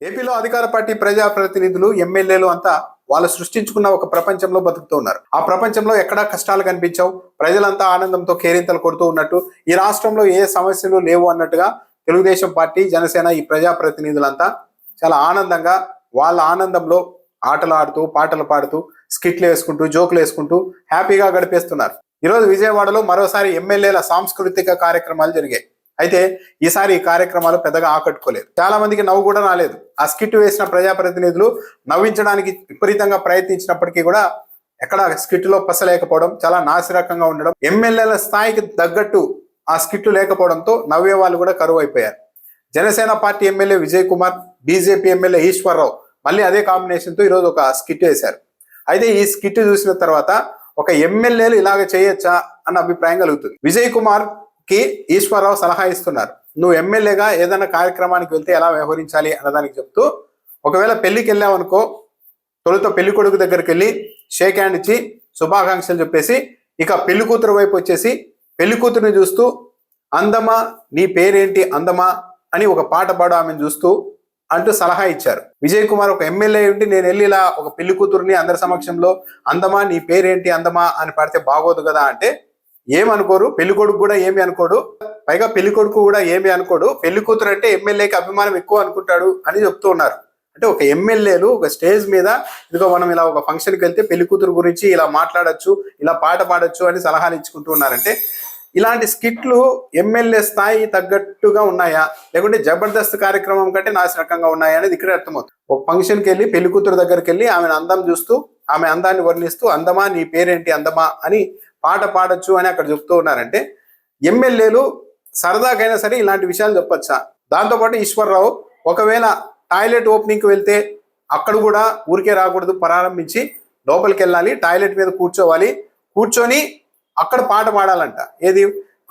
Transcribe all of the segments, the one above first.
ఏపీలో అధికార పార్టీ ప్రజాప్రతినిధులు ఎమ్మెల్యేలు అంతా వాళ్ళు సృష్టించుకున్న ఒక ప్రపంచంలో బతుకుతూ ఉన్నారు. ఆ ప్రపంచంలో ఎక్కడా కష్టాలు కనిపించవు. ప్రజలంతా ఆనందంతో కేరింతలు కొడుతూ ఉన్నట్టు, ఈ రాష్ట్రంలో ఏ సమస్యలు లేవు అన్నట్టుగా తెలుగుదేశం పార్టీ, జనసేన ఈ ప్రజాప్రతినిధులంతా చాలా ఆనందంగా వాళ్ళ ఆనందంలో ఆటలు ఆడుతూ, పాటలు పాడుతూ, స్కిట్లు వేసుకుంటూ, జోకులు వేసుకుంటూ హ్యాపీగా గడిపేస్తున్నారు. ఈరోజు విజయవాడలో మరోసారి ఎమ్మెల్యేల సాంస్కృతిక కార్యక్రమాలు జరిగాయి. అయితే ఈసారి ఈ కార్యక్రమాలు పెద్దగా ఆకట్టుకోలేదు. చాలా మందికి నవ్వు కూడా రాలేదు. ఆ స్కిట్ వేసిన ప్రజాప్రతినిధులు నవ్వించడానికి విపరీతంగా ప్రయత్నించినప్పటికీ కూడా ఎక్కడ స్కిట్ లో పసలేకపోవడం, చాలా నాసిరకంగా ఉండడం, ఎమ్మెల్యేల స్థాయికి తగ్గట్టు ఆ స్కిట్ లేకపోవడంతో నవ్వే వాళ్ళు కూడా కరువు అయిపోయారు. Janasena party MLA Vijay Kumar, BJP MLA Eswararao మళ్ళీ అదే కాంబినేషన్ తో ఈరోజు ఒక స్కిట్ వేశారు. అయితే ఈ స్కిట్ చూసిన తర్వాత ఒక ఎమ్మెల్యేలు ఇలాగ చేయొచ్చా అన్న అభిప్రాయం కలుగుతుంది. విజయ్ కుమార్ కి ఈశ్వరరావు సలహా ఇస్తున్నారు. నువ్వు ఎమ్మెల్యేగా ఏదైనా కార్యక్రమానికి వెళ్తే ఎలా వ్యవహరించాలి అన్నదానికి చెప్తూ, ఒకవేళ పెళ్లికి వెళ్ళావనుకో, తొలుత పెళ్లి కొడుకు దగ్గరికి వెళ్ళి షేక్ హ్యాండ్ ఇచ్చి శుభాకాంక్షలు చెప్పేసి, ఇక పెళ్లి కూతురు వైపు వచ్చేసి పెళ్లి కూతురుని చూస్తూ అందమా నీ పేరేంటి అందమా అని ఒక పాట పాడు ఆమెను చూస్తూ అంటూ సలహా ఇచ్చారు. విజయ్ కుమార్ ఒక ఎమ్మెల్యే ఉండి నేను వెళ్ళి ఇలా ఒక పెళ్లి కూతురుని అందరి సమక్షంలో అందమా నీ పేరేంటి అందమా అని పాడితే బాగోదు కదా అంటే ఏమనుకోరు. పెళ్లి కొడుకు కూడా ఏమి అనుకోడు, పైగా పెళ్లి కొడుకు కూడా ఏమి అనుకోడు. పెళ్లి కూతురు అంటే ఎమ్మెల్యేకి అభిమానం ఎక్కువ అనుకుంటాడు అని చెప్తూ ఉన్నారు. అంటే ఒక ఎమ్మెల్యేలు ఒక స్టేజ్ మీద ఇదిగో మనం ఇలా ఒక ఫంక్షన్కి వెళ్తే పెళ్లి కూతురు గురించి ఇలా మాట్లాడచ్చు, ఇలా పాట పాడొచ్చు అని సలహాలు ఇచ్చుకుంటూ ఉన్నారంటే, ఇలాంటి స్కిట్లు ఎమ్మెల్యే స్థాయి తగ్గట్టుగా ఉన్నాయా, లేకుంటే జబర్దస్త్ కార్యక్రమం కంటే నాశనకంగా ఉన్నాయా అనేది ఇక్కడ అర్థమవుతుంది. ఒక ఫంక్షన్కి వెళ్ళి పెళ్లి కూతురు దగ్గరికి వెళ్ళి ఆమెను అందం చూస్తూ, ఆమె అందాన్ని వర్ణిస్తూ అందమా నీ పేరేంటి అందమా అని పాట పాడొచ్చు అని అక్కడ చెప్తూ ఉన్నారంటే, ఎమ్మెల్యేలు సరదాకైనా సరే ఇలాంటి విషయాలు చెప్పొచ్చా? దాంతోపాటు ఈశ్వరరావు ఒకవేళ టాయిలెట్ ఓపెనింగ్కి వెళ్తే అక్కడ కూడా ఊరికే రాకూడదు, ప్రారంభించి లోపలికి వెళ్ళాలి, టాయిలెట్ మీద కూర్చోవాలి, కూర్చొని అక్కడ పాట పాడాలంట. ఏది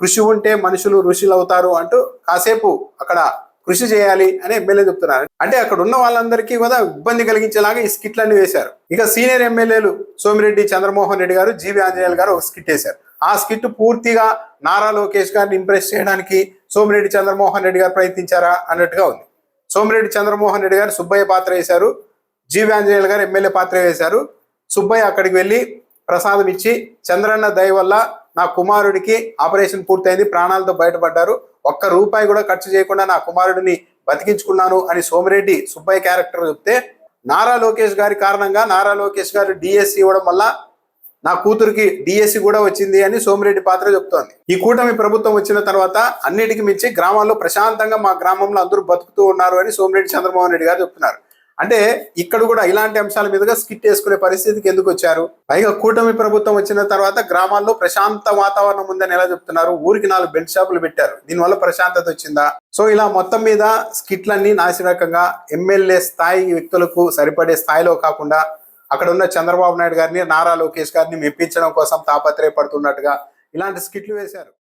కృషి ఉంటే మనుషులు ఋషులు అవుతారు అంటూ కాసేపు అక్కడ కృషి చేయాలి అని ఎమ్మెల్యే చెప్తున్నారు. అంటే అక్కడ ఉన్న వాళ్ళందరికీ కూడా ఇబ్బంది కలిగించేలాగా ఈ స్కిట్లన్నీ వేశారు. ఇక సీనియర్ ఎమ్మెల్యేలు సోమిరెడ్డి చంద్రమోహన్ రెడ్డి గారు, జీవి ఆంజనేయులు గారు ఒక స్కిట్ వేశారు. ఆ స్కిట్ పూర్తిగా నారా లోకేష్ గారిని ఇంప్రెస్ చేయడానికి సోమిరెడ్డి చంద్రమోహన్ రెడ్డి గారు ప్రయత్నించారా అన్నట్టుగా ఉంది. సోమిరెడ్డి చంద్రమోహన్ రెడ్డి గారు సుబ్బయ్య పాత్ర వేశారు, జీవి ఆంజనేయులు గారు ఎమ్మెల్యే పాత్ర వేశారు. సుబ్బయ్య అక్కడికి వెళ్ళి ప్రసాదం ఇచ్చి, చంద్రన్న దయ వల్ల నా కుమారుడికి ఆపరేషన్ పూర్తయింది, ప్రాణాలతో బయటపడ్డారు, ఒక్క రూపాయి కూడా ఖర్చు చేయకుండా నా కుమారుడిని బతికించుకున్నాను అని సోమిరెడ్డి సుబ్బయ్య క్యారెక్టర్ చెప్తే, నారా లోకేష్ గారి కారణంగా నారా లోకేష్ గారు డిఎస్సి ఇవ్వడం వల్ల నా కూతురికి డిఎస్సి కూడా వచ్చింది అని సోమిరెడ్డి పాత్ర చెప్తోంది. ఈ కూటమి ప్రభుత్వం వచ్చిన తర్వాత అన్నిటికీ మించి గ్రామాల్లో ప్రశాంతంగా మా గ్రామంలో అందరూ బతుకుతూ ఉన్నారు అని సోమిరెడ్డి చంద్రమోహన్ రెడ్డి గారు చెప్తున్నారు. అంటే ఇక్కడ కూడా ఇలాంటి అంశాల మీదుగా స్కిట్ వేసుకునే పరిస్థితికి ఎందుకు వచ్చారు? పైగా కూటమి ప్రభుత్వం వచ్చిన తర్వాత గ్రామాల్లో ప్రశాంత వాతావరణం ఉందని ఎలా చెప్తున్నారు? ఊరికి 4 బెల్ట్ షాపులు పెట్టారు, దీనివల్ల ప్రశాంతత వచ్చిందా? సో ఇలా మొత్తం మీద స్కిట్లన్నీ నాసిరకంగా ఎమ్మెల్యే స్థాయి వ్యక్తులకు సరిపడే స్థాయిలో కాకుండా అక్కడ ఉన్న చంద్రబాబు నాయుడు గారిని, నారా లోకేష్ గారిని మెప్పించడం కోసం తాపత్రయపడుతున్నట్టుగా ఇలాంటి స్కిట్లు వేశారు.